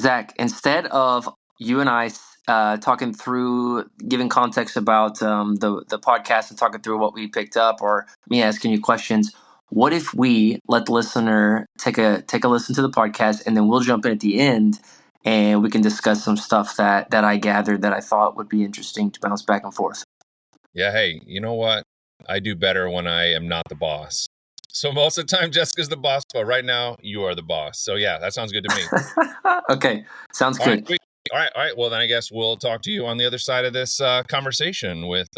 Zach, instead of you and I talking through, giving context about the podcast and talking through what we picked up, or me asking you questions, what if we let the listener take a listen to the podcast, and then we'll jump in at the end, and we can discuss some stuff that I gathered that I thought would be interesting to bounce back and forth. Yeah, hey, you know what? I do better when I am not the boss. So most of the time, Jessica's the boss, but right now, you are the boss. So yeah, that sounds good to me. Okay, sounds All good. right, sweet. All right. Well, then I guess we'll talk to you on the other side of this conversation with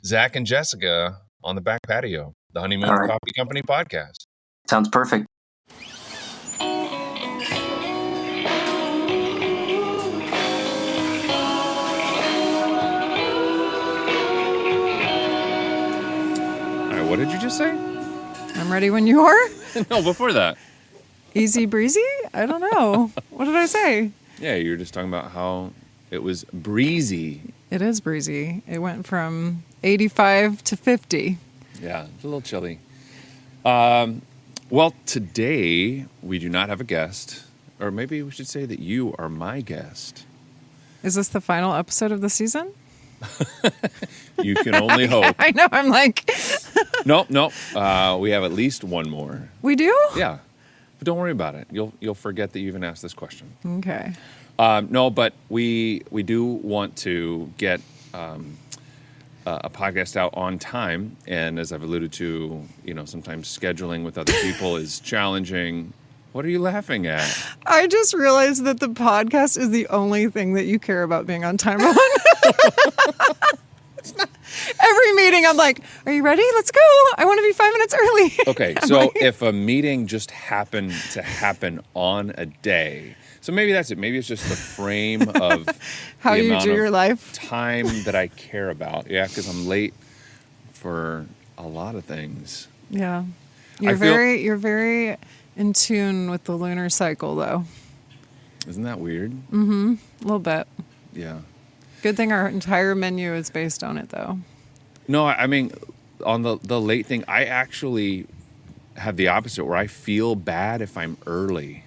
Zach and Jessica on the back patio, the Honeymoon All right. Coffee Company podcast. Sounds perfect. What did you just say? I'm ready when you are. No, before that. Easy breezy? I don't know. What did I say? Yeah, you were just talking about how it was breezy. It is breezy. It went from 85 to 50. Yeah, it's a little chilly. Well, today we do not have a guest, or maybe we should say that you are my guest. Is this the final episode of the season? You can only hope. I know. I'm like... No. We have at least one more. We do? Yeah. But don't worry about it. You'll forget that you even asked this question. Okay. No, but we do want to get a podcast out on time. And as I've alluded to, sometimes scheduling with other people is challenging. What are you laughing at? I just realized that the podcast is the only thing that you care about being on time on. Every meeting, I'm like, are you ready? Let's go. I want to be 5 minutes early. Okay, so if a meeting just happened to happen on a day, so maybe that's it. Maybe it's just the frame of how the you amount do of your life. Time that I care about. Yeah, because I'm late for a lot of things. Yeah. You're very in tune with the lunar cycle, though. Isn't that weird? Mm-hmm. A little bit. Yeah. Good thing our entire menu is based on it, though. No, I mean, on the late thing, I actually have the opposite, where I feel bad if I'm early.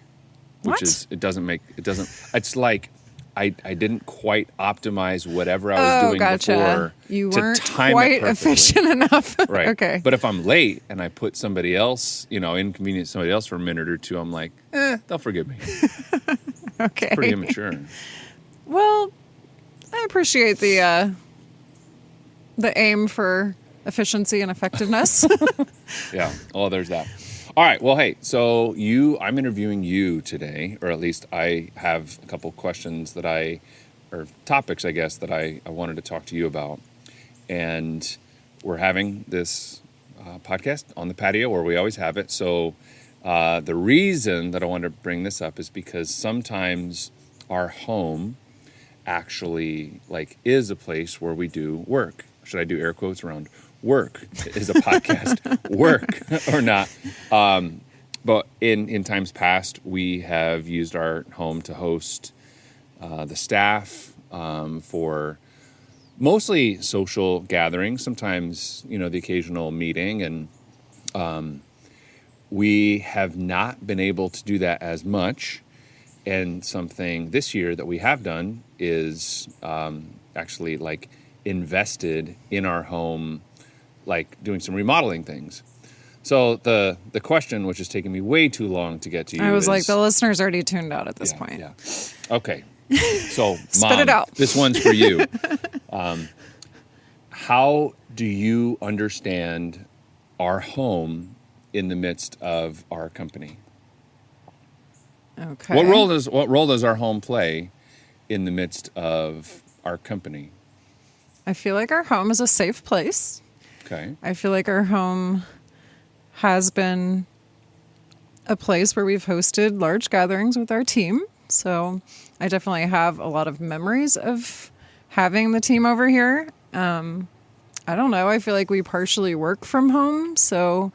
What? It's like I didn't quite optimize whatever I was doing before. You to weren't time quite it perfectly. efficient enough. Right. Okay. But if I'm late and I put somebody else, inconvenience somebody else for a minute or two, I'm like, they'll forgive me. Okay. It's pretty immature. Well, I appreciate the aim for efficiency and effectiveness. Yeah. Oh, there's that. All right. Well, hey, so I'm interviewing you today, or at least I have a couple questions or topics, I guess, that I wanted to talk to you about. And we're having this podcast on the patio where we always have it. So the reason that I wanted to bring this up is because sometimes our home actually is a place where we do work. Should I do air quotes around work? Is a podcast work or not? But in times past, we have used our home to host the staff for mostly social gatherings, sometimes, the occasional meeting. And we have not been able to do that as much. And something this year that we have done is actually invested in our home, doing some remodeling things. So the question, which is taking me way too long to get to you, I was like, the listener's already tuned out at this point. Yeah. Okay. So, Spit Mom, it out. This one's for you. How do you understand our home in the midst of our company? Okay. What role does our home play in the midst of our company? I feel like our home is a safe place. Okay. I feel like our home has been a place where we've hosted large gatherings with our team. So I definitely have a lot of memories of having the team over here. I don't know. I feel like we partially work from home. So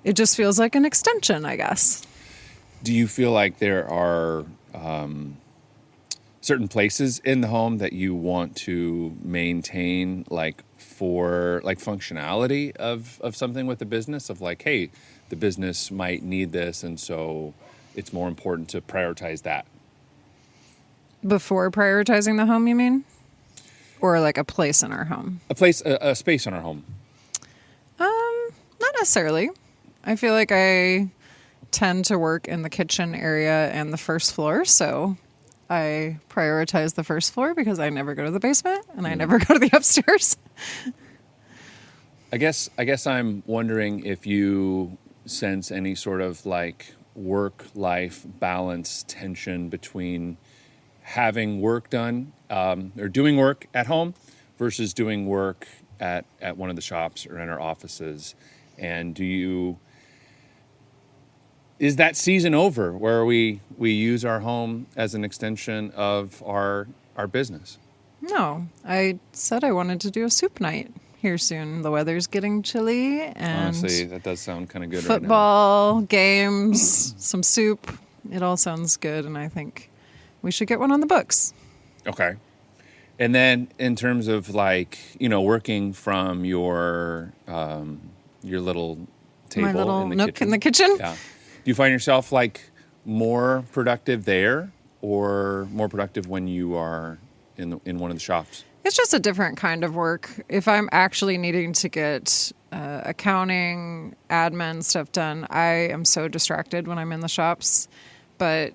it just feels like an extension, I guess. Do you feel like there are certain places in the home that you want to maintain, for functionality of something with the business, of hey, the business might need this, and so it's more important to prioritize that. Before prioritizing the home, you mean? Or like a place in our home? A space in our home. Not necessarily. I feel like I tend to work in the kitchen area and the first floor, so I prioritize the first floor because I never go to the basement and I never go to the upstairs. I guess I'm wondering if you sense any sort of like work-life balance tension between having work done or doing work at home versus doing work at one of the shops or in our offices. And is that season over where we use our home as an extension of our business? No, I said I wanted to do a soup night here soon. The weather's getting chilly, and Honestly, that does sound kind of good football, games, some soup. It all sounds good, and I think we should get one on the books. Okay. And then in terms of like, working from your little table My little in the nook kitchen. in the kitchen. Yeah. Do you find yourself like more productive there or more productive when you are in one of the shops? It's just a different kind of work. If I'm actually needing to get accounting, admin stuff done, I am so distracted when I'm in the shops. But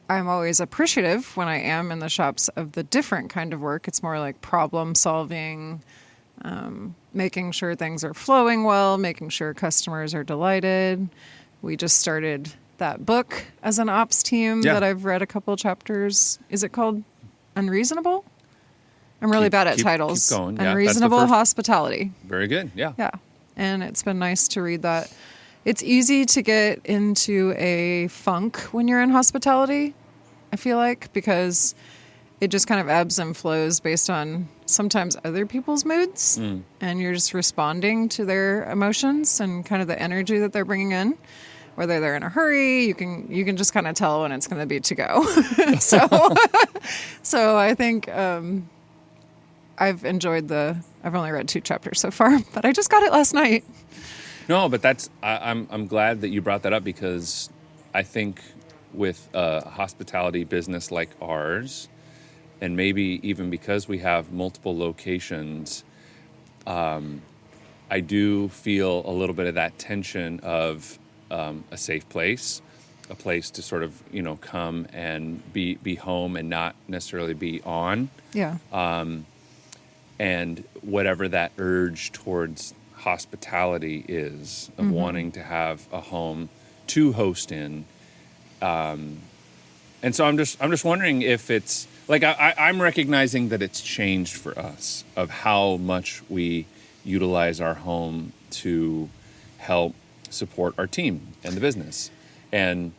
I'm always appreciative when I am in the shops of the different kind of work. It's more like problem solving, making sure things are flowing well, making sure customers are delighted. We just started that book as an ops team that I've read a couple chapters. Is it called Unreasonable? I'm really bad at titles. Keep going. Yeah, Unreasonable Hospitality. Very good. Yeah. Yeah. And it's been nice to read that. It's easy to get into a funk when you're in hospitality, I feel like, because it just kind of ebbs and flows based on sometimes other people's moods. And you're just responding to their emotions and kind of the energy that they're bringing in. Whether they're in a hurry, you can just kind of tell when it's going to be to go. So I think I've enjoyed I've only read 2 chapters so far, but I just got it last night. No, but I'm glad that you brought that up because I think with a hospitality business like ours, and maybe even because we have multiple locations, I do feel a little bit of that tension of a safe place, a place to sort of, come and be home and not necessarily be on. Yeah. And whatever that urge towards hospitality is of wanting to have a home to host in. And so I'm just wondering if it's like, I'm recognizing that it's changed for us of how much we utilize our home to help support our team and the business. And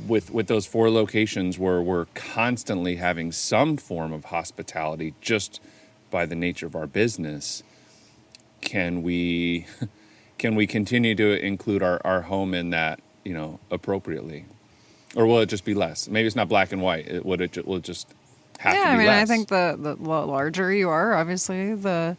with those 4 locations where we're constantly having some form of hospitality just by the nature of our business, can we continue to include our home in that, appropriately? Or will it just be less? Maybe it's not black and white. Will it just have to be less? Yeah, I mean, I think the larger you are, obviously, the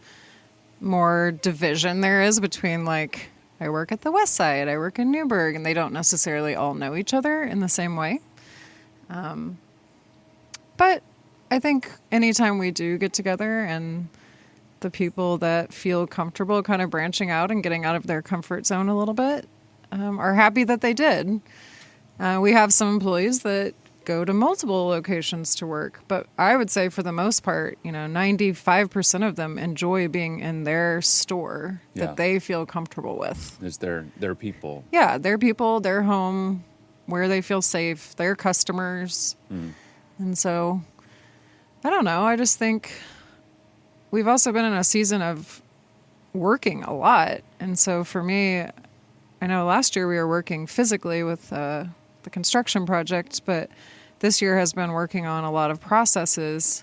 more division there is between, like, I work at the West Side, I work in Newburgh, and they don't necessarily all know each other in the same way. But I think anytime we do get together and the people that feel comfortable kind of branching out and getting out of their comfort zone a little bit are happy that they did. We have some employees that go to multiple locations to work, but I would say for the most part, 95% of them enjoy being in their store that they feel comfortable with. It's their people. Yeah, their people, their home, where they feel safe, their customers. And so, I don't know, I just think we've also been in a season of working a lot. And so for me, I know last year we were working physically with the construction project, but this year has been working on a lot of processes.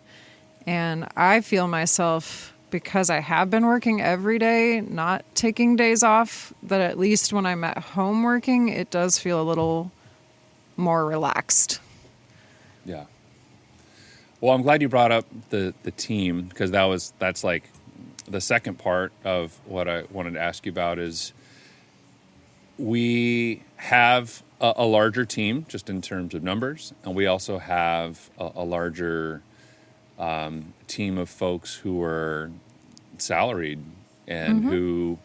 And I feel myself, because I have been working every day, not taking days off, that at least when I'm at home working, it does feel a little more relaxed. Yeah. Well, I'm glad you brought up the team, because that's like the second part of what I wanted to ask you about is we have a larger team just in terms of numbers, and we also have a larger team of folks who are salaried and who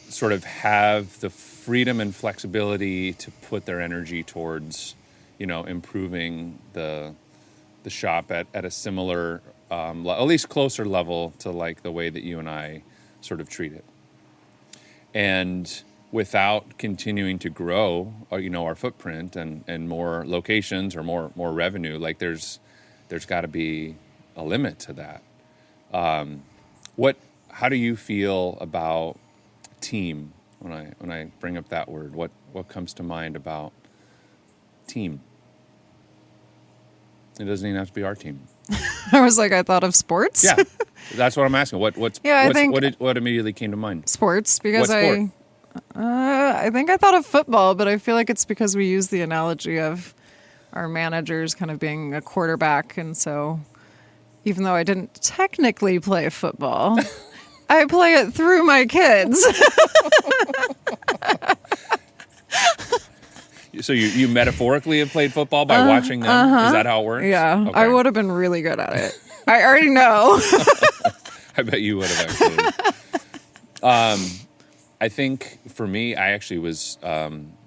sort of have the freedom and flexibility to put their energy towards, improving the shop at a similar, at least closer level to like the way that you and I sort of treat it. And without continuing to grow, our footprint and more locations or more revenue, like there's got to be a limit to that. How do you feel about team when I bring up that word? What comes to mind about team? It doesn't even have to be our team. I was like, I thought of sports. Yeah, that's what I'm asking. What immediately came to mind? Sports, because What sport? I think I thought of football, but I feel like it's because we use the analogy of our managers kind of being a quarterback, and so even though I didn't technically play football, I play it through my kids. So you metaphorically have played football by watching them? Is that how it works? Yeah, Okay. I would have been really good at it. I already know. I bet you would have actually. I think for me, I actually was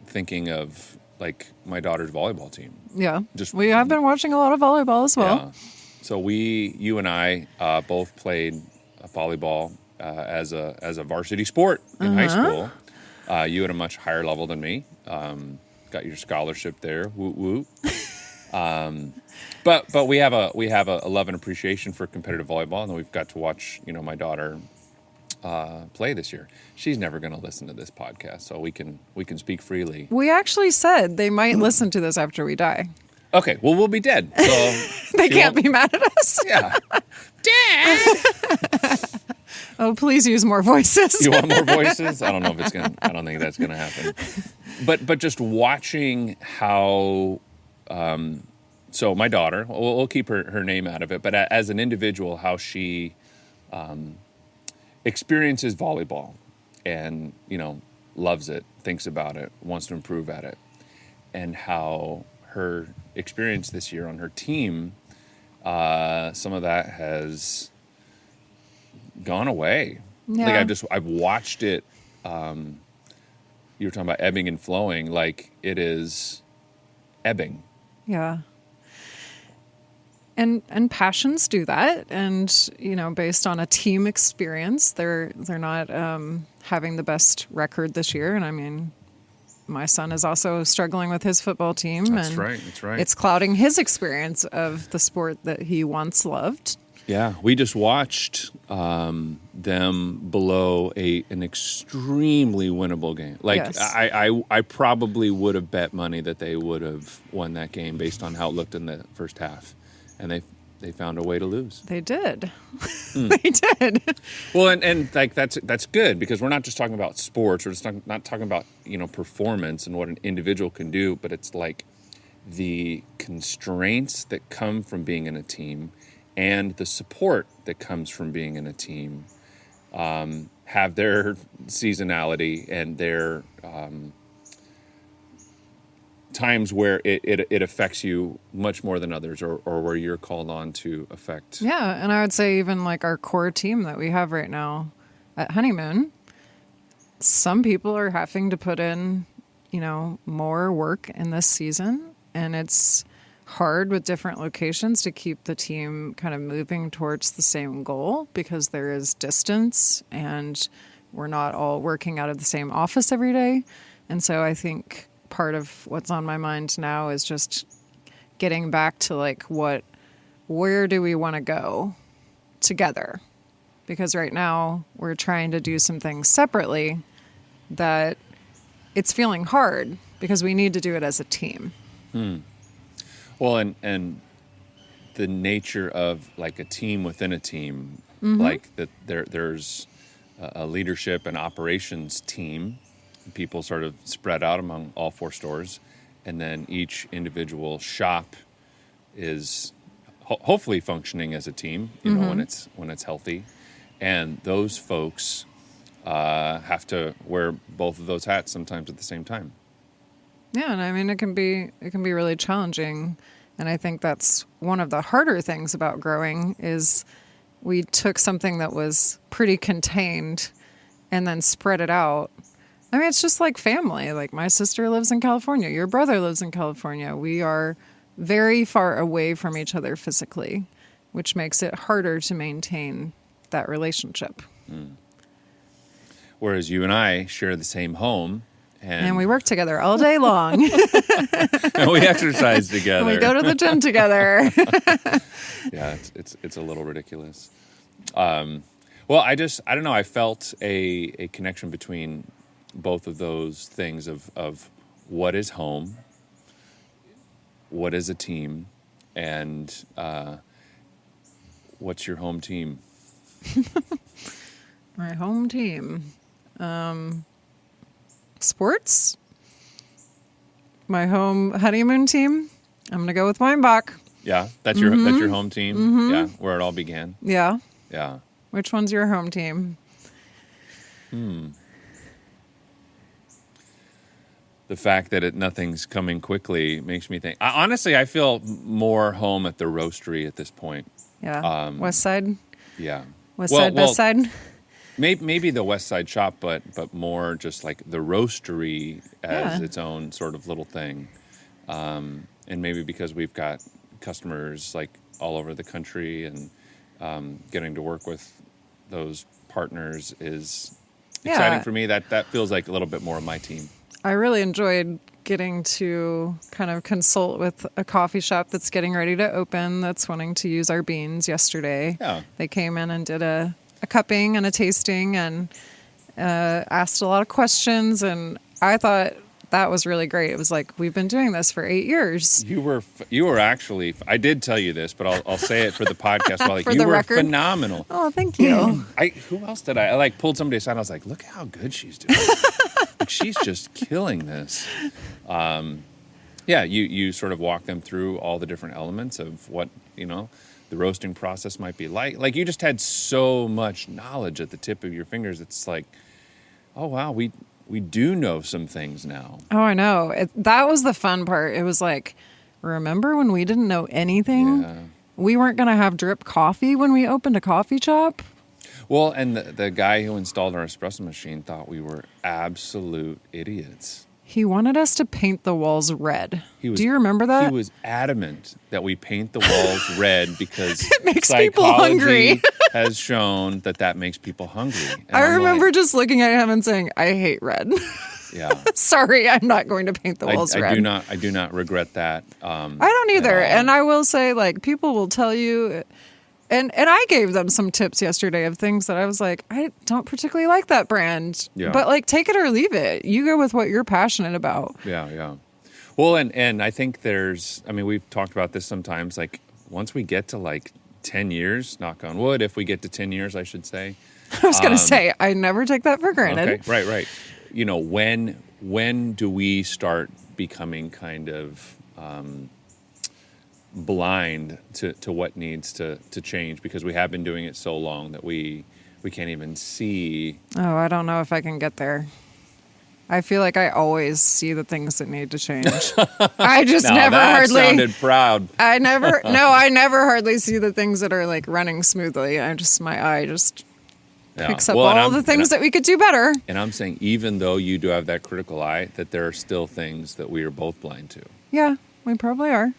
thinking of like my daughter's volleyball team. Yeah, we have been watching a lot of volleyball as well. Yeah. So you and I both played volleyball as a varsity sport in high school. You at a much higher level than me. Got your scholarship there. Woot woot. But we have a love and appreciation for competitive volleyball, and we've got to watch my daughter play this year. She's never going to listen to this podcast, so we can speak freely. We actually said they might listen to this after we die. Okay, well we'll be dead, so They can't be mad at us. Yeah, Dad. Oh, please use more voices. You want more voices? I don't know if it's gonna. I don't think that's gonna happen. But just watching how. So my daughter, we'll keep her name out of it, but as an individual, how she experiences volleyball and, loves it, thinks about it, wants to improve at it, and how her experience this year on her team, some of that has gone away. Yeah. Like I've watched it. You were talking about ebbing and flowing, like it is ebbing. Yeah. And passions do that, and based on a team experience, they're not having the best record this year. And I mean, my son is also struggling with his football team. That's right. It's clouding his experience of the sport that he once loved. Yeah, we just watched them below an extremely winnable game. Like Yes. I probably would have bet money that they would have won that game based on how it looked in the first half, and they found a way to lose. They did. They did. Well, and like that's good, because we're not just talking about sports. We're just not talking about performance and what an individual can do, but it's like the constraints that come from being in a team and the support that comes from being in a team have their seasonality and their times where it affects you much more than others, or where you're called on to affect. Yeah, and I would say even like our core team that we have right now at Honeymoon, some people are having to put in, more work in this season, and it's hard with different locations to keep the team kind of moving towards the same goal, because there is distance and we're not all working out of the same office every day. And so I think part of what's on my mind now is just getting back to like where do we want to go together? Because right now we're trying to do some things separately that it's feeling hard because we need to do it as a team. Well, and the nature of like a team within a team, like that there's a leadership and operations team, people sort of spread out among all 4 stores, and then each individual shop is hopefully functioning as a team, when it's healthy, and those folks have to wear both of those hats sometimes at the same time. Yeah, and I mean it can be really challenging, and I think that's one of the harder things about growing is we took something that was pretty contained and then spread it out. I mean, it's just like family. Like my sister lives in California, your brother lives in California. We are very far away from each other physically, which makes it harder to maintain that relationship. Whereas you and I share the same home. And we work together all day long. And we exercise together. And we go to the gym together. Yeah, it's a little ridiculous. Well, I don't know. I felt a connection between both of those things of what is home, what is a team, and what's your home team? My home team. Sports. My home honeymoon team. I'm going to go with Weinbach. Yeah, that's your home team. Mm-hmm. Yeah, where it all began. Yeah. Yeah. Which one's your home team? The fact that nothing's coming quickly makes me think. Honestly, I feel more home at the roastery at this point. Yeah. West Side. Yeah. West Side, Best Side. Maybe the West Side shop, but more just like the roastery as its own sort of little thing. And maybe because we've got customers like all over the country and getting to work with those partners is exciting for me. That feels like a little bit more of my team. I really enjoyed getting to kind of consult with a coffee shop that's getting ready to open that's wanting to use our beans yesterday. Yeah. They came in and did a cupping and a tasting and asked a lot of questions, and I thought that was really great. It was like, we've been doing this for 8 years. You were actually, I did tell you this, but I'll say it for the podcast. Like, For you the were record? phenomenal. Oh, thank you. Who else did I like pulled somebody aside? And I was like, look how good she's doing. Like, she's just killing this. You sort of walk them through all the different elements of what, the roasting process might be like. Like, you just had so much knowledge at the tip of your fingers. It's like, oh, wow, we do know some things now. Oh, I know. That was the fun part. It was like, remember when we didn't know anything? Yeah. We weren't going to have drip coffee when we opened a coffee shop. Well, and the guy who installed our espresso machine thought we were absolute idiots. He wanted us to paint the walls red. Do you remember that? He was adamant that we paint the walls red because it makes people hungry. has shown that makes people hungry. And I remember just looking at him and saying, I hate red. Yeah. Sorry, I'm not going to paint the walls red. I do not regret that. I don't either. And I will say, like, people will tell you, and I gave them some tips yesterday of things that I was like, I don't particularly like that brand. Yeah. But, like, take it or leave it. You go with what you're passionate about. Yeah. Well, and I think we've talked about this sometimes, like, once we get to, like, 10 years, knock on wood, if we get to 10 years, I should say. I was going to say, I never take that for granted. Okay, right. When do we start becoming kind of blind to what needs to change, because we have been doing it so long that we can't even see. Oh, I don't know if I can get there. I feel like I always see the things that need to change. I just never hardly sounded proud. I never hardly see the things that are like running smoothly. My eye just picks up all the things that we could do better. And I'm saying, even though you do have that critical eye, that there are still things that we are both blind to. Yeah, we probably are.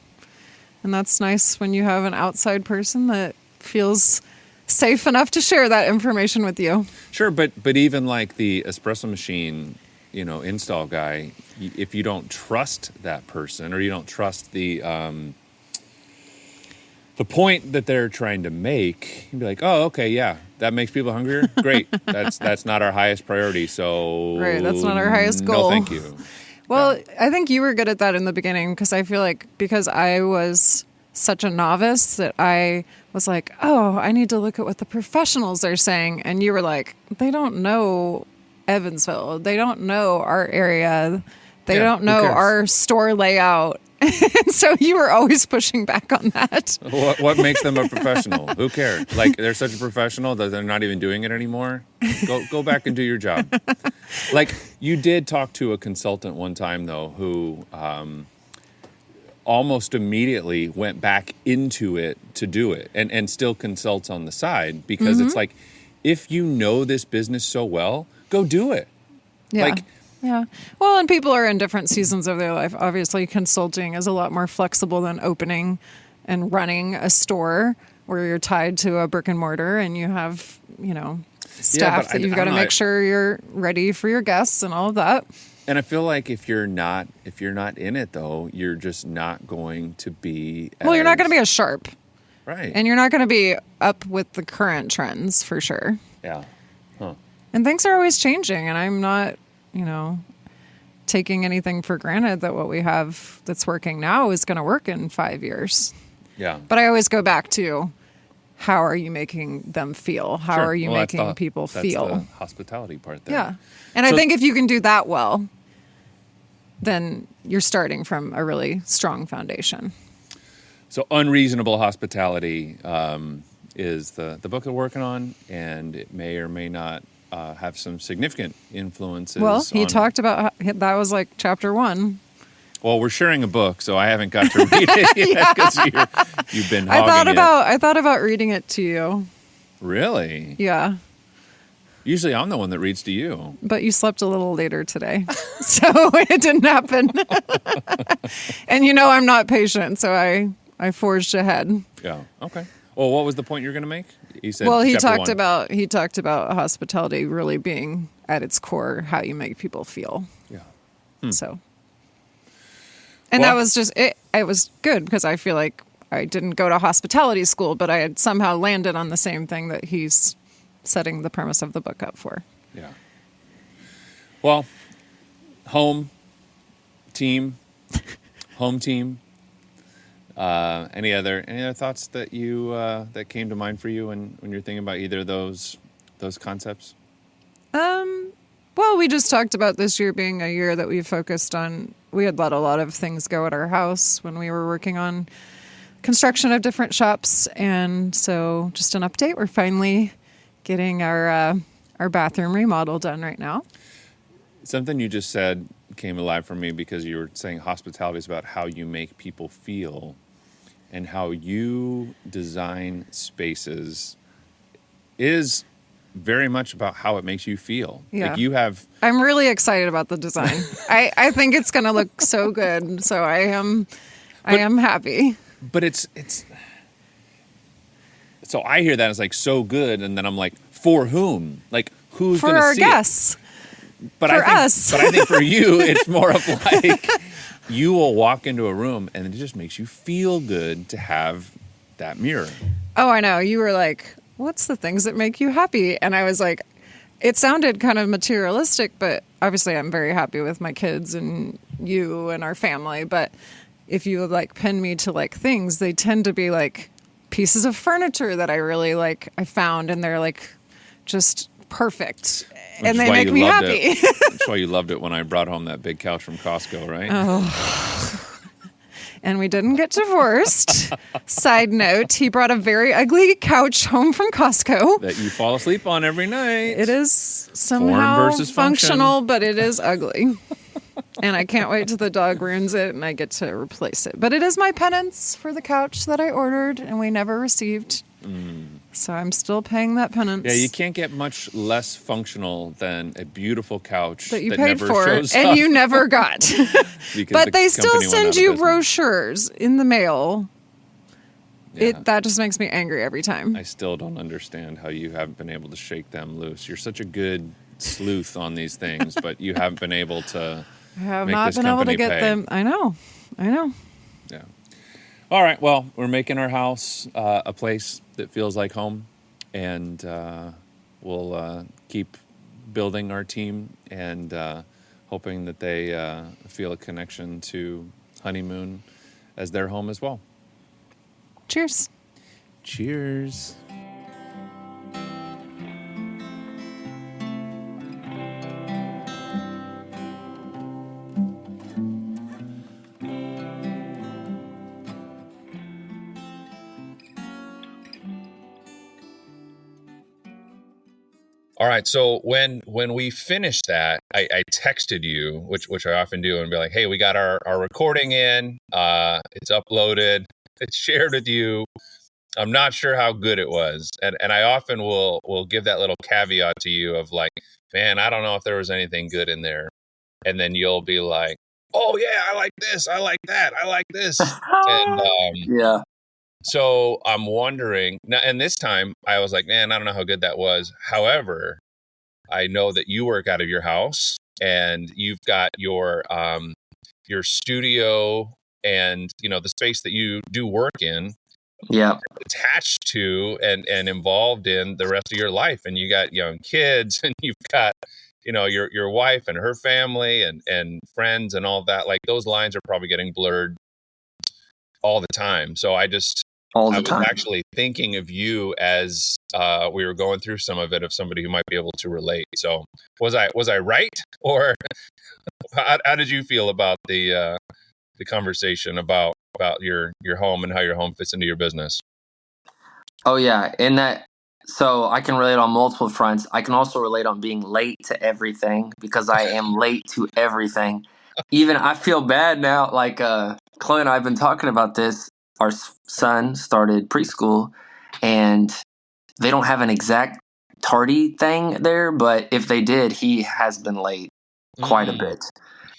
And that's nice when you have an outside person that feels safe enough to share that information with you. Sure, but even like the espresso machine, install guy, if you don't trust that person, or you don't trust the point that they're trying to make, you'd be like, oh, okay, yeah, that makes people hungrier. Great. That's not our highest priority. So right, that's not our highest goal. No, thank you. Well, yeah. I think you were good at that in the beginning, because I feel like because I was such a novice that I was like, oh, I need to look at what the professionals are saying. And you were like, they don't know Evansville. They don't know our area. They don't know our store layout. And so you were always pushing back on that. What makes them a professional? Who cares? Like, they're such a professional that they're not even doing it anymore. Go back and do your job. Like, you did talk to a consultant one time, though, who almost immediately went back into it to do it, and still consults on the side, because it's like, if you know this business so well, go do it. Yeah. Like, yeah. Well, and people are in different seasons of their life. Obviously, consulting is a lot more flexible than opening and running a store where you're tied to a brick and mortar and you have, staff that you've got to make sure you're ready for your guests and all of that. And I feel like if you're not in it, though, you're just not going to be Well, you're not going to be as sharp. Right. And you're not going to be up with the current trends for sure. Yeah. Huh. And things are always changing, and I'm not, taking anything for granted that what we have that's working now is going to work in 5 years. Yeah. But I always go back to, how are you making them feel? How are you making people feel? That's the hospitality part there. Yeah. And I think if you can do that well, then you're starting from a really strong foundation. So Unreasonable Hospitality is the book they're working on, and it may or may not have some significant influences. Well, he talked about that was like chapter 1. Well, we're sharing a book, so I haven't got to read it yet because you've been hogging I thought about reading it to you. Really? Yeah. Usually I'm the one that reads to you. But you slept a little later today, so it didn't happen. And I'm not patient, so I forged ahead. Yeah. Okay. Well, what was the point you're going to make? He said. Well, he chapter talked about hospitality really being at its core how you make people feel. Yeah. So. And that was just it. It was good because I feel like I didn't go to hospitality school, but I had somehow landed on the same thing that he's setting the premise of the book up for. Yeah. Well, home team. Any other thoughts that you that came to mind for you when you're thinking about either of those concepts? Well, we just talked about this year being a year that we focused on. We had let a lot of things go at our house when we were working on construction of different shops, and so just an update. We're finally getting our bathroom remodel done right now. Something you just said came alive for me because you were saying hospitality is about how you make people feel, and how you design spaces is very much about how it makes you feel. Yeah. Like I'm really excited about the design. I think it's going to look so good. So I am happy. But it's so I hear that as like so good, and then I'm like, for whom? Like, who's going to see it? For our guests. But us. I think for you, it's more of like, you will walk into a room and it just makes you feel good to have that mirror. Oh, I know. You were like, what's the things that make you happy? And I was like, it sounded kind of materialistic, but obviously I'm very happy with my kids and you and our family. But if you like pin me to like things, they tend to be like pieces of furniture that I really like, I found, and they're like just perfect. And they make me happy. That's why you loved it when I brought home that big couch from Costco, right? Oh. And we didn't get divorced. Side note, he brought a very ugly couch home from Costco. That you fall asleep on every night. It is somehow Form versus functional, function. but it is ugly. And I can't wait till the dog ruins it and I get to replace it. But it is my penance for the couch that I ordered and we never received. So I'm still paying that penance. Yeah, you can't get much less functional than a beautiful couch that you that paid never for shows and up. you never got. But they still company went send out of you business. brochures in the mail. Yeah. That just makes me angry every time. I still don't understand how you haven't been able to shake them loose. You're such a good sleuth on these things, but you haven't been able to I have make not this been able to company get pay. them. I know. Yeah. All right. Well, we're making our house a place that feels like home, and we'll keep building our team and hoping that they feel a connection to Honeymoon as their home as well. Cheers. Cheers. All right. So when we finished that, I texted you, which I often do, and be like, hey, we got our recording in. It's uploaded. It's shared with you. I'm not sure how good it was. And I often will give that little caveat to you of like, man, I don't know if there was anything good in there. And then you'll be like, oh yeah, I like this, I like that, I like this. And Yeah. so I'm wondering now, and this time I was like, man, I don't know how good that was. However, I know that you work out of your house and you've got your studio and the space that you do work in Yeah. attached to and involved in the rest of your life, and you got young kids and you've got your wife and her family and friends and all that. Like those lines are probably getting blurred all the time. So I All the was time. actually thinking of you as we were going through some of it, of somebody who might be able to relate. So was I right, or how did you feel about the conversation about your home and how your home fits into your business? Oh yeah, and that so I can relate on multiple fronts. I can also relate on being late to everything because I am late to everything. Even I feel bad now. Like Chloe and I have been talking about this. Our son started preschool, and they don't have an exact tardy thing there, but if they did, he has been late quite a Mm. bit.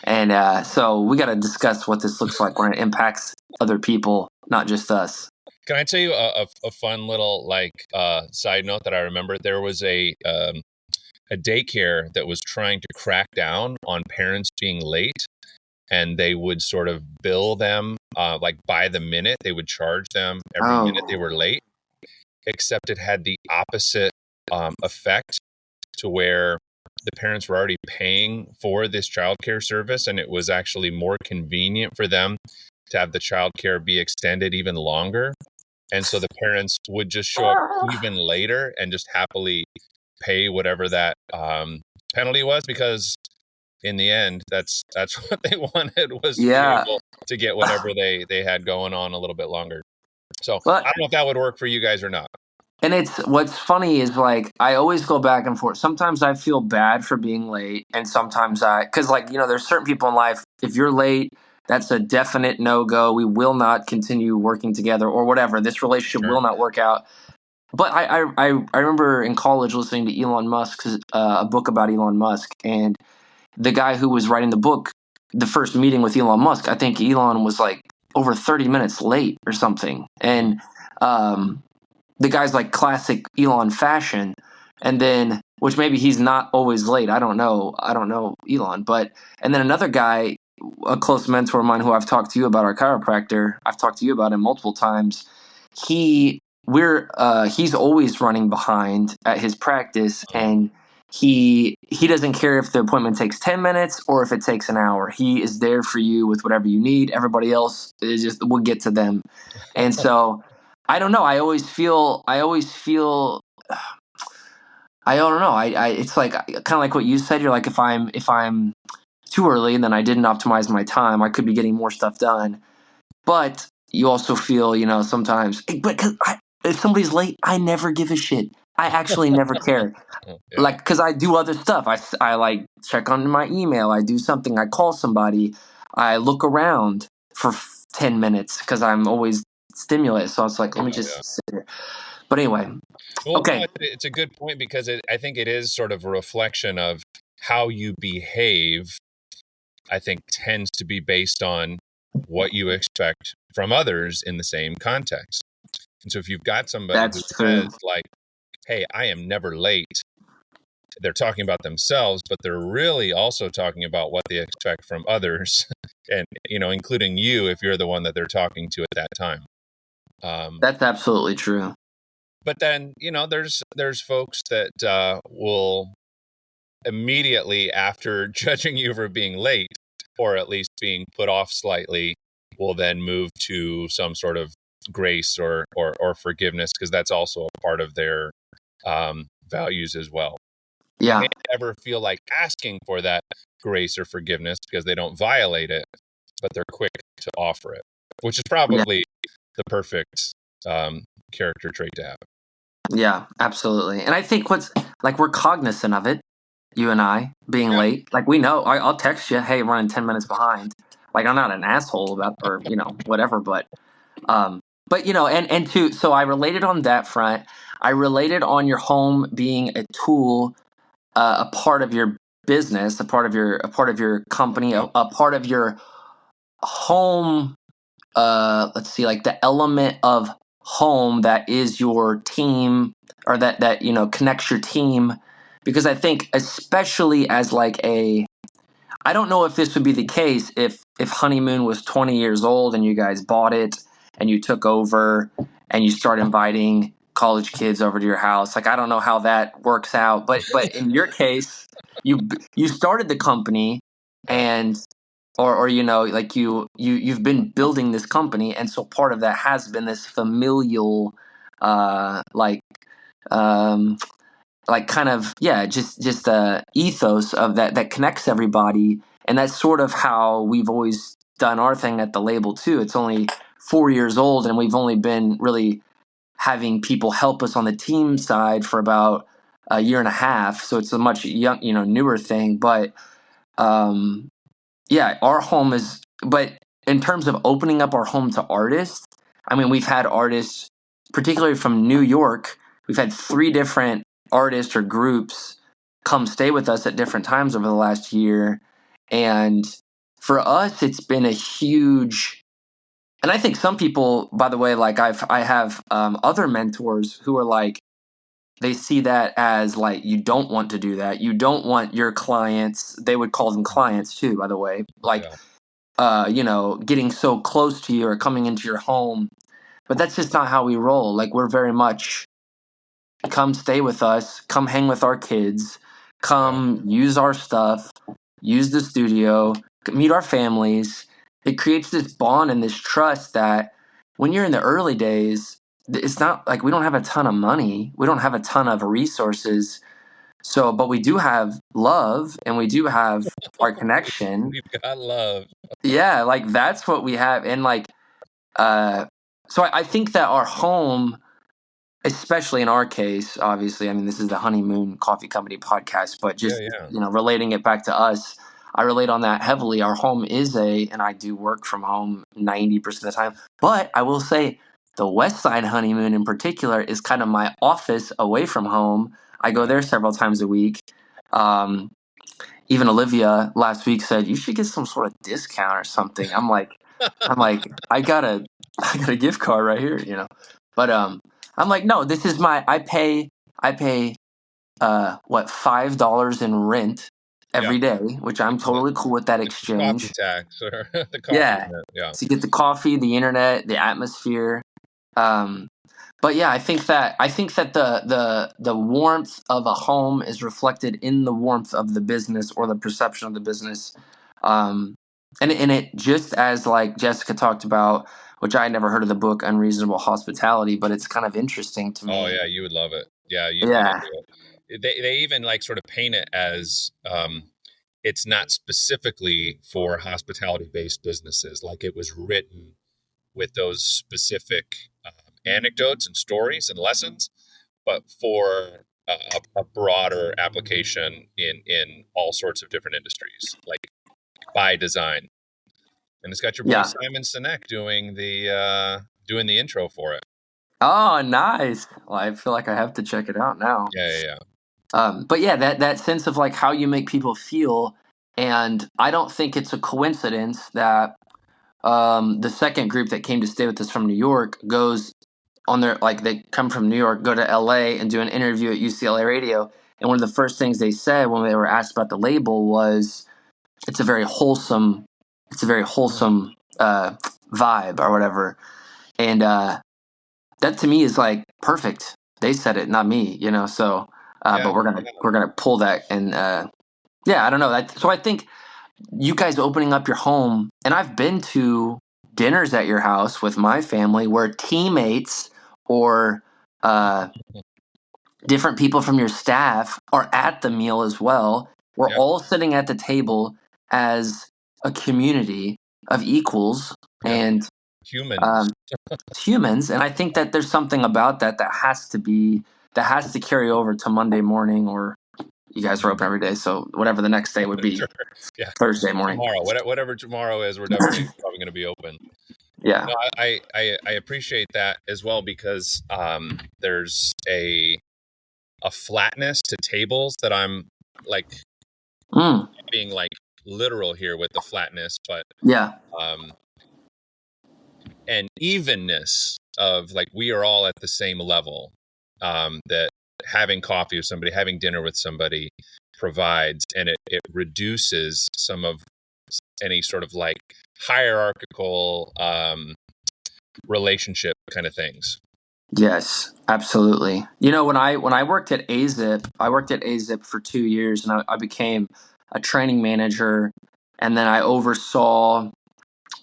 And so we got to discuss what this looks like when it impacts other people, not just us. Can I tell you a fun little side note that I remember? There was a daycare that was trying to crack down on parents being late, and they would sort of bill them like by the minute. They would charge them every minute they Oh, were late, except it had the opposite effect, to where the parents were already paying for this childcare service, and it was actually more convenient for them to have the childcare be extended even longer. And so the parents would just show up even later and just happily pay whatever that penalty was, because in the end, that's what they wanted, was to be yeah. able to get whatever they had going on a little bit longer. So Well, I don't know if that would work for you guys or not. and it's what's funny is like I always go back and forth. Sometimes I feel bad for being late, and sometimes because there's certain people in life. If you're late, that's a definite no go. We will not continue working together or whatever. This relationship Sure. will not work out. But I remember in college listening to Elon Musk's a book about Elon Musk, and the guy who was writing the book, the first meeting with Elon Musk, I think Elon was like over 30 minutes late or something, and um, the guy's like classic Elon fashion, and then which maybe he's not always late. I don't know Elon, but and then another guy, a close mentor of mine who I've talked to you about, our chiropractor. I've talked to you about him multiple times. He's always running behind at his practice, and he doesn't care if the appointment takes 10 minutes or if it takes an hour. He is there for you with whatever you need. Everybody else is just, we'll get to them. And so I don't know. I always feel I don't know. It's like kind of like what you said. You're like, if I'm too early, then I didn't optimize my time. I could be getting more stuff done. But you also feel, sometimes, but if somebody's late, I never give a shit. I actually never care. Yeah. Like, because I do other stuff. I like check on my email. I do something. I call somebody. I look around for 10 minutes because I'm always stimulated. So it's like, let me Oh, yeah. just sit here. But anyway, Well, no, okay. it's a good point, because I think it is sort of a reflection of how you behave. I think tends to be based on what you expect from others in the same context. And so if you've got somebody who That's true. says like, hey, I am never late, they're talking about themselves, but they're really also talking about what they expect from others, and including you if you're the one that they're talking to at that time. That's absolutely true. But then there's folks that will immediately after judging you for being late, or at least being put off slightly, will then move to some sort of grace or forgiveness, because that's also a part of their values as well. They may Yeah. never feel like asking for that grace or forgiveness because they don't violate it, but they're quick to offer it, which is Yeah. probably the perfect character trait to have. Yeah, absolutely. And I think like we're cognizant of it, you and I being Yeah. late. Like we know, I'll text you, hey, running 10 minutes behind. Like I'm not an asshole about, or whatever. But and two. So I related on that front. I related on your home being a tool, a part of your business, a part of your company, a part of your home. Let's see, like the element of home that is your team, or that connects your team. Because I think, especially as like I don't know if this would be the case if Honeymoon was 20 years old and you guys bought it and you took over and you start inviting college kids over to your house. Like I don't know how that works out, but in your case, you started the company, Yeah. and or like you've been building this company, and so part of that has been this familial like um kind of, yeah, just ethos of that connects everybody. And that's sort of how we've always done our thing at the label too. It's only 4 years old, and we've only been really having people help us on the team side for about a year and a half, so it's a much young, newer thing. But um yeah, our home is, but in terms of opening up our home to artists, I mean, we've had artists, particularly from New York, we've had three different artists or groups come stay with us at different times over the last year. And for us, it's been a huge, and I think some people, by the way, like I have other mentors who are like, they see that as like, you don't want to do that. You don't want your clients, they would call them clients too, by the way, like Yeah. getting so close to you or coming into your home. But that's just not how we roll. Like we're very much, come stay with us, come hang with our kids, Yeah. come use our stuff, use the studio, meet our families. It creates this bond and this trust that when you're in the early days, it's not like we don't have a ton of money, we don't have a ton of resources. So, but we do have love and we do have our connection. We've got love. Yeah, like that's what we have. And like uh so I think that our home, especially in our case, obviously, I mean, this is the Honeymoon Coffee Company podcast, but Yeah. just Yeah. relating it back to us, I relate on that heavily. Our home is and I do work from home 90% of the time. But I will say the West Side Honeymoon in particular is kind of my office away from home. I go there several times a week. um Even Olivia last week said you should get some sort of discount or something. I'm like, I got a gift card right here. But I'm like, no, this is my, I pay what, $5 in rent Yeah. every day, which I'm totally cool with that The coffee exchange. tax or the coffee Yeah. rent. Yeah. To get the coffee, the internet, the atmosphere. Um but yeah, I think that the warmth of a home is reflected in the warmth of the business, or the perception of the business. And it, just as like Jessica talked about, which I had never heard of the book Unreasonable Hospitality, but it's kind of interesting to Oh me. yeah, you would love it. Yeah, you Yeah. do. They even like sort of paint it as it's not specifically for hospitality based businesses. Like it was written with those specific anecdotes and stories and lessons, but for a broader application in all sorts of different industries, like by design. And it's got your boy Yeah. Simon Sinek doing the intro for it. Oh, nice. Well, I feel like I have to check it out now. Yeah. But yeah, that sense of like how you make people feel, and I don't think it's a coincidence that the second group that came to stay with us from New York goes on their, like, they come from New York, go to LA and do an interview at UCLA Radio, and one of the first things they said when they were asked about the label was it's a very wholesome, vibe or whatever. And that to me is like perfect. They said it, not me. So Yeah. but we're gonna pull that. And yeah, I don't know that. So I think you guys opening up your home, and I've been to dinners at your house with my family where teammates or uh, different people from your staff are at the meal as well. We're Yeah. all sitting at the table as a community of equals Yeah. and Humans. humans. And I think that there's something about that has to be that has to carry over to Monday morning, or you guys are open every day, so whatever the next day would be. Sure. Yeah. Thursday morning. Tomorrow, whatever tomorrow is, we're definitely probably going to be open. Yeah. No, I appreciate that as well, because there's a flatness to tables that I'm like being like literal here with the flatness, but yeah, and evenness of like we are all at the same level, that having coffee with somebody, having dinner with somebody provides, and it reduces some of any sort of like hierarchical relationship kind of things. Yes, absolutely. You know, when I worked at AZIP, I worked at AZIP for 2 years, and I became a training manager, and then I oversaw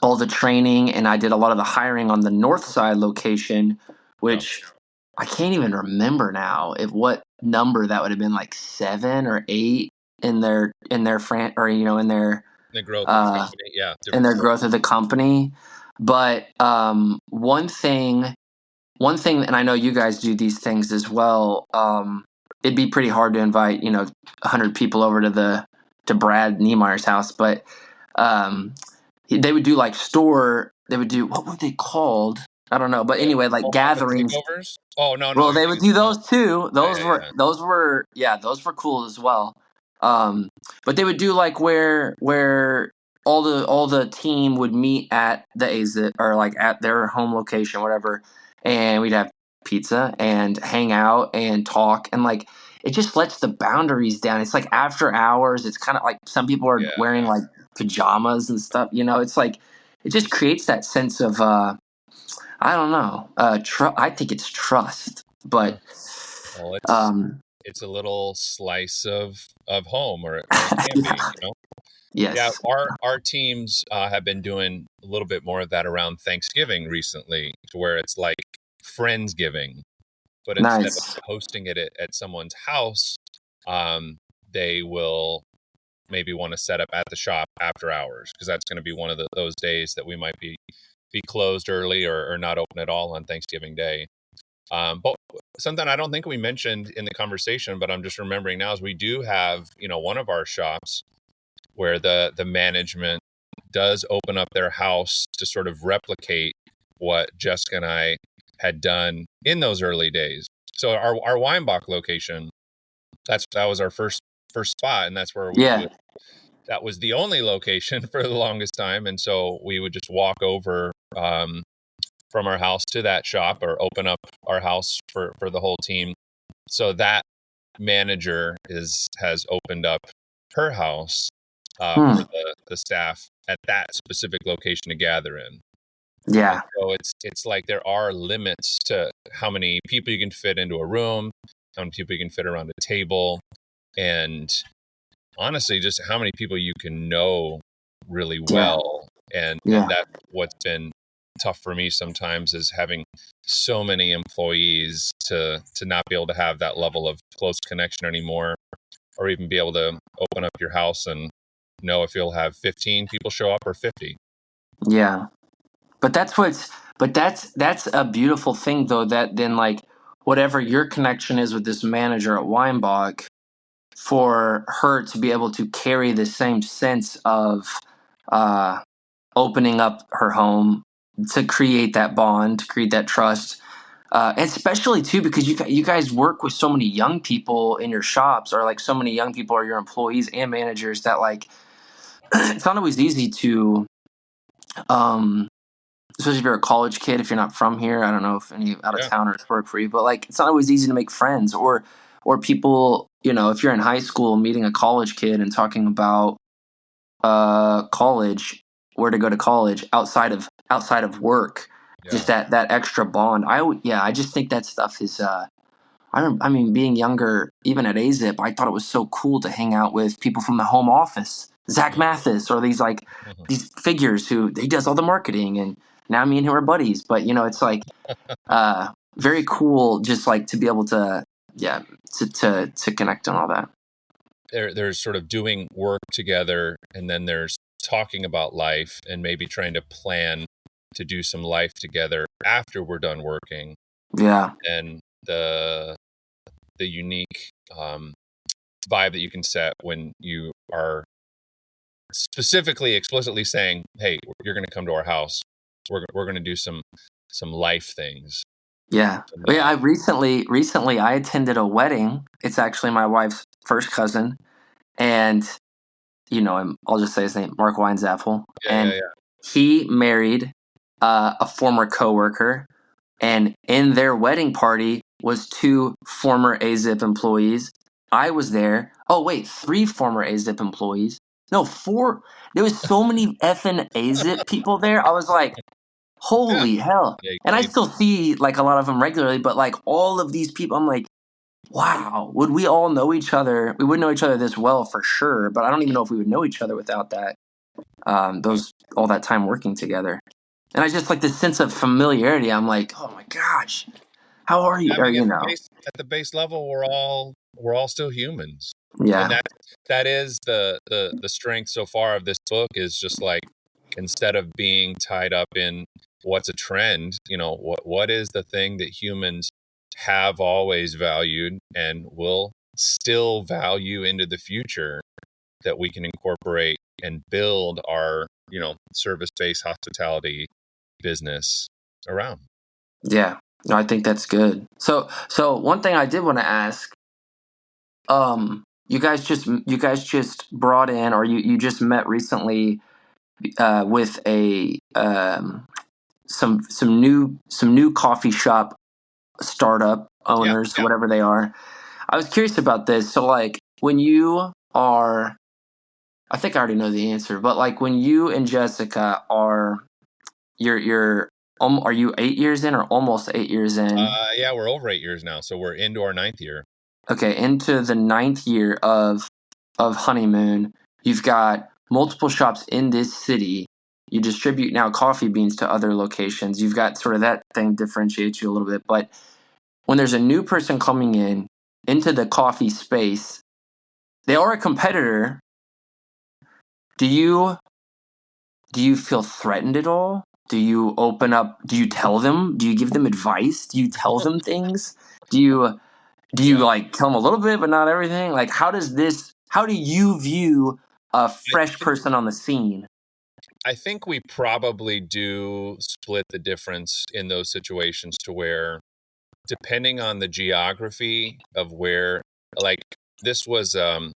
all the training, and I did a lot of the hiring on the North Side location, which I can't even remember now if what number that would have been, like 7 or 8 in their in their The growth of the company, yeah, in their growth of the company. But one thing, and I know you guys do these things as well. It'd be pretty hard to invite 100 people over to Brad Niemeyer's house, but they would do like they would do, what were they called? I don't know, but anyway, like gatherings. Takeovers? Oh no, Well, they would do those too. Those were cool as well. But they would do like where all the team would meet at the AZIT, or like at their home location, whatever, and we'd have pizza and hang out and talk, and like it just lets the boundaries down. It's like after hours. It's kind of like some people are wearing like pajamas and stuff. It's like it just creates that sense of I don't know. I think it's trust, but it's a little slice of home, or it can be. Yes. Yeah, our teams have been doing a little bit more of that around Thanksgiving recently, to where it's like Friendsgiving, but instead of hosting it at someone's house, they will maybe want to set up at the shop after hours, because that's going to be one of those days that we might be closed early or not open at all on Thanksgiving Day. But something I don't think we mentioned in the conversation, but I'm just remembering now, is we do have, one of our shops where the management does open up their house to sort of replicate what Jessica and I had done in those early days. So our Weinbach location, that was our first spot, and that's where that was the only location for the longest time. And so we would just walk over from our house to that shop, or open up our house for the whole team. So that manager has opened up her house for the staff at that specific location to gather in. Yeah. And so it's like there are limits to how many people you can fit into a room, how many people you can fit around a table, and honestly, just how many people you can know really well. And that's what's been tough for me sometimes, is having so many employees to not be able to have that level of close connection anymore, or even be able to open up your house and know if you'll have 15 people show up or 50. Yeah. But that's a beautiful thing, though, that then, like, whatever your connection is with this manager at Weinbach, for her to be able to carry the same sense of opening up her home, to create that bond, to create that trust, especially too because you guys work with so many young people in your shops, or like so many young people are your employees and managers, that like it's not always easy to especially if you're a college kid, if you're not from here. I don't know if any out of towners work for you, but like it's not always easy to make friends, or people, if you're in high school meeting a college kid and talking about college, where to go to college outside of work, just that extra bond. I just think that stuff is I mean, being younger, even at AZIP, I thought it was so cool to hang out with people from the home office, Zach Mathis, or these these figures who he does all the marketing, and now me and him are buddies. But it's like very cool, just like to be able to to connect on all that. There's sort of doing work together, and then there's talking about life, and maybe trying to plan to do some life together after we're done working. Yeah. And the the unique vibe that you can set when you are specifically, explicitly saying, "Hey, you're going to come to our house. We're going to do some life things." Yeah. And, Oh, yeah. I recently I attended a wedding. It's actually my wife's first cousin, and you know him. I'll just say his name, Mark Weinzapfel, and yeah. he married a former coworker, and in their wedding party was two former AZIP employees. I was there. Oh wait, three former AZIP employees. No, four. There was so many effing AZIP people there. I was like, Yeah. holy hell. And I still see like a lot of them regularly, but like all of these people, I'm like, wow, would we all know each other? We wouldn't know each other this well for sure, but I don't even know if we would know each other without that, all that time working together. And I just like this sense of familiarity. I'm like, oh my gosh, how are you? I Or, mean, you at know, the base level, we're all still humans, and yeah, that is the strength so far of this book, is just like, instead of being tied up in what's a trend, what is the thing that humans have always valued and will still value into the future, that we can incorporate and build our service-based hospitality business around. yeah. No, I think that's good. So one thing I did want to ask, you guys just brought in, or you just met recently with a some new coffee shop startup Yeah, owners, yeah. whatever they are. I was curious about this. So like when you are, I think I already know the answer, but like when you and Jessica are, you're are you 8 years in or almost 8 years in? Yeah, we're over 8 years now, so we're into our ninth year. Okay, into the ninth year of honeymoon. You've got multiple shops in this city. You distribute now coffee beans to other locations. You've got sort of that thing differentiates you a little bit. But when there's a new person coming in into the coffee space, they are a competitor. Do you feel threatened at all? Do you open up? Do you tell them? Do you give them advice? Do you tell them things? Do you Yeah, like tell them a little bit but not everything? Like how do you view a I fresh think person on the scene? I think we probably do split the difference in those situations, to where, depending on the geography of where, like, this was a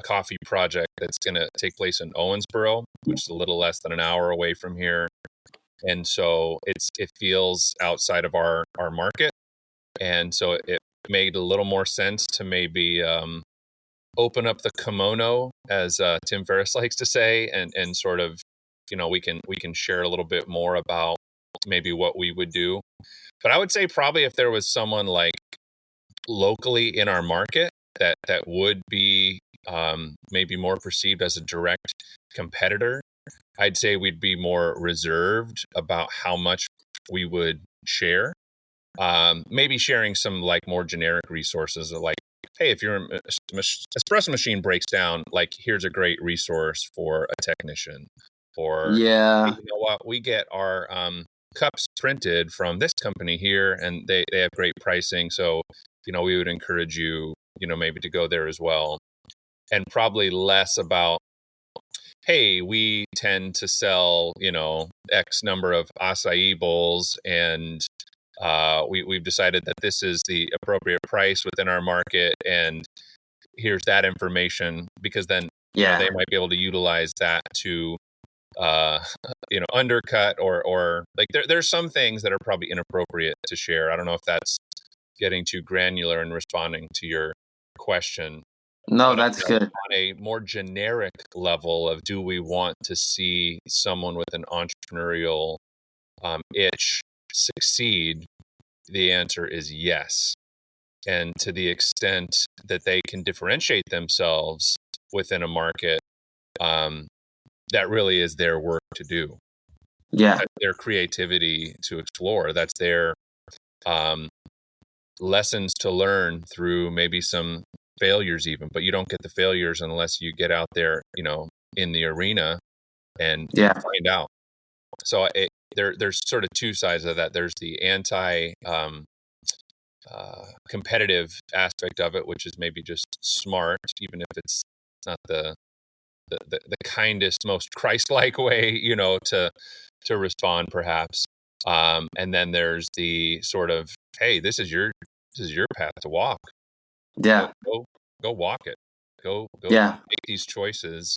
coffee project that's going to take place in Owensboro, which is a little less than an hour away from here, and so it feels outside of our market, and so it made a little more sense to maybe open up the kimono, as Tim Ferriss likes to say, and sort of, we can share a little bit more about maybe what we would do. But I would say, probably, if there was someone like locally in our market that would be maybe more perceived as a direct competitor, I'd say we'd be more reserved about how much we would share. Maybe sharing some like more generic resources, like, hey, if your espresso machine breaks down, like, here's a great resource for a technician. Or, hey, Yeah. you know what, we get our cups printed from this company here, and they have great pricing, so we would encourage you, maybe to go there as well. And probably less about, hey, we tend to sell, X number of acai bowls, and we've decided that this is the appropriate price within our market, and here's that information, because then Yeah. they might be able to utilize that to uh, undercut, or like, there's some things that are probably inappropriate to share. I don't know if that's getting too granular in responding to your question, No, but that's good. on a more generic level of, do we want to see someone with an entrepreneurial itch succeed? The answer is yes. And to the extent that they can differentiate themselves within a market, that really is their work to do. Yeah. That's their creativity to explore. That's their um, lessons to learn through maybe some failures, even. But you don't get the failures unless you get out there, in the arena, and Yeah. find out. So there's sort of two sides of that. There's the anti competitive aspect of it, which is maybe just smart, even if it's not the kindest, most Christ-like way, to respond, perhaps. And then there's the sort of, hey, this is your path to walk. Yeah. Go walk it. Go Yeah. make these choices.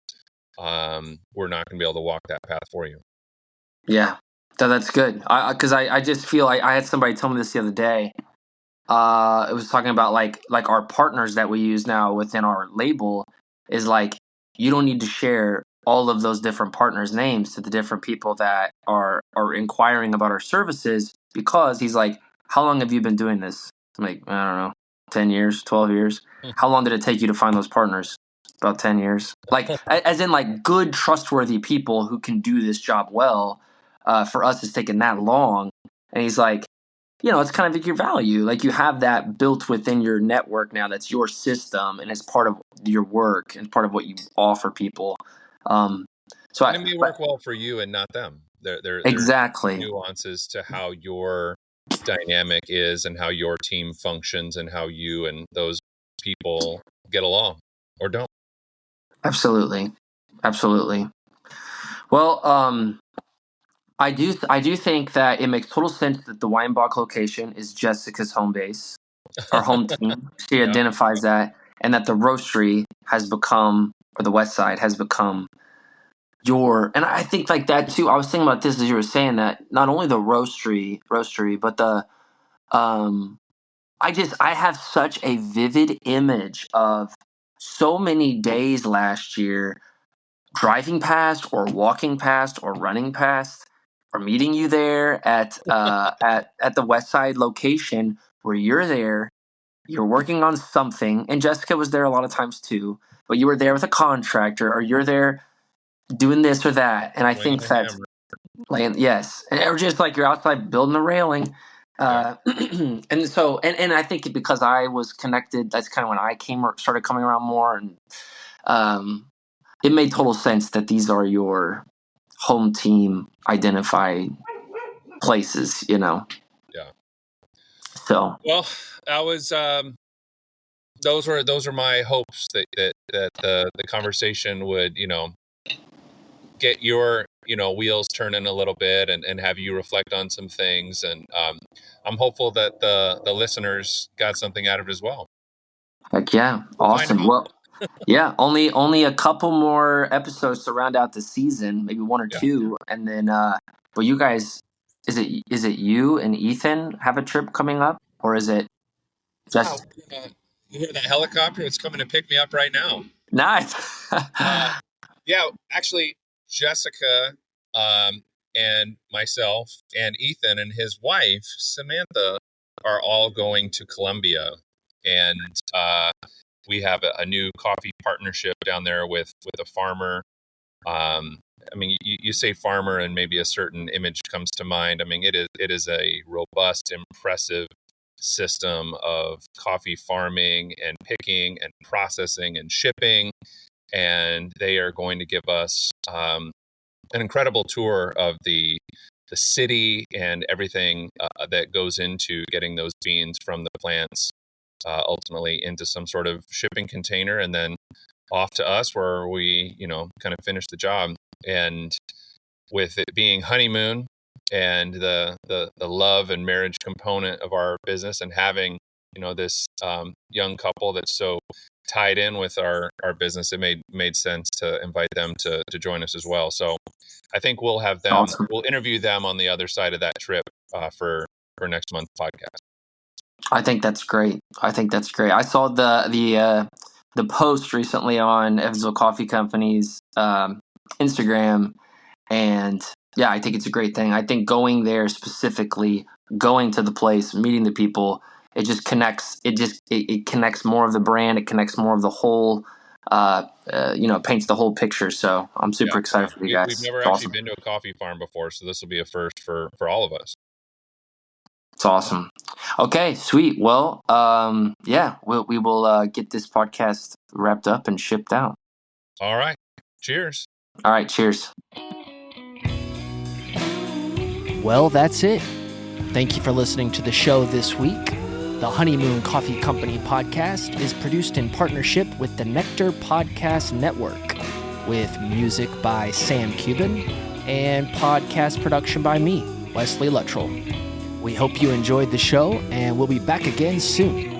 We're not going to be able to walk that path for you. Yeah. That's good. Because I just feel like I had somebody tell me this the other day. It was talking about like our partners that we use now within our label is like, you don't need to share all of those different partners' names to the different people that are inquiring about our services, because he's like, how long have you been doing this? I'm like, I don't know, 10 years, 12 years. How long did it take you to find those partners? About 10 years. Like, as in like good, trustworthy people who can do this job well. For us, it's taken that long. And he's like, it's kind of your value. Like, you have that built within your network now. That's your system, and it's part of your work and part of what you offer people. So and it may work well for you and not them. Exactly. There's nuances to how your dynamic is and how your team functions and how you and those people get along or don't. Absolutely. Well, I do think that it makes total sense that the Weinbach location is Jessica's home base, our home team. She identifies that, and that the roastery has become, or the West Side has become, and I think like that too. I was thinking about this as you were saying that, not only the roastery, but the I have such a vivid image of so many days last year driving past or walking past or running past or meeting you there at the West Side location, where you're there, you're working on something, and Jessica was there a lot of times too, but you were there with a contractor, or you're there doing this or that. And I think that's yes, or just like you're outside building a railing. And so, and I think because I was connected, that's kind of when I started coming around more, and it made total sense that these are your home team identified places, Yeah. So, well, I was those are my hopes that the conversation would get your wheels turning a little bit and have you reflect on some things, and I'm hopeful that the listeners got something out of it as well. heck yeah. Awesome. Well, yeah, only a couple more episodes to round out the season, maybe one or two, and then but you guys, is it you and Ethan have a trip coming up, or is it just you hear that helicopter? It's coming to pick me up right now. Nice. Yeah, actually, Jessica and myself and Ethan and his wife Samantha are all going to Colombia, and we have a new coffee partnership down there with a farmer. I mean, you say farmer and maybe a certain image comes to mind. I mean, it is a robust, impressive system of coffee farming and picking and processing and shipping. And they are going to give us an incredible tour of the city and everything that goes into getting those beans from the plants ultimately into some sort of shipping container, and then off to us where we kind of finish the job. And with it being honeymoon and the love and marriage component of our business, and having this young couple that's so tied in with our business, it made sense to invite them to join us as well. So I think we'll have them. Awesome. We'll interview them on the other side of that trip for next month's podcast. I think that's great. I saw the post recently on Evansville Coffee Company's Instagram, and yeah, I think it's a great thing. I think going there specifically, going to the place, meeting the people, it just connects. It connects more of the brand. It connects more of the whole. Paints the whole picture. So I'm super excited for you guys. We've never actually been to a coffee farm before, so this will be a first for all of us. It's awesome. Okay, sweet. Well, we will get this podcast wrapped up and shipped out. All right. Cheers. All right. Cheers. Well, that's it. Thank you for listening to the show this week. The Honeymoon Coffee Company podcast is produced in partnership with the Nectar Podcast Network, with music by Sam Cuban and podcast production by me, Wesley Luttrell. We hope you enjoyed the show, and we'll be back again soon.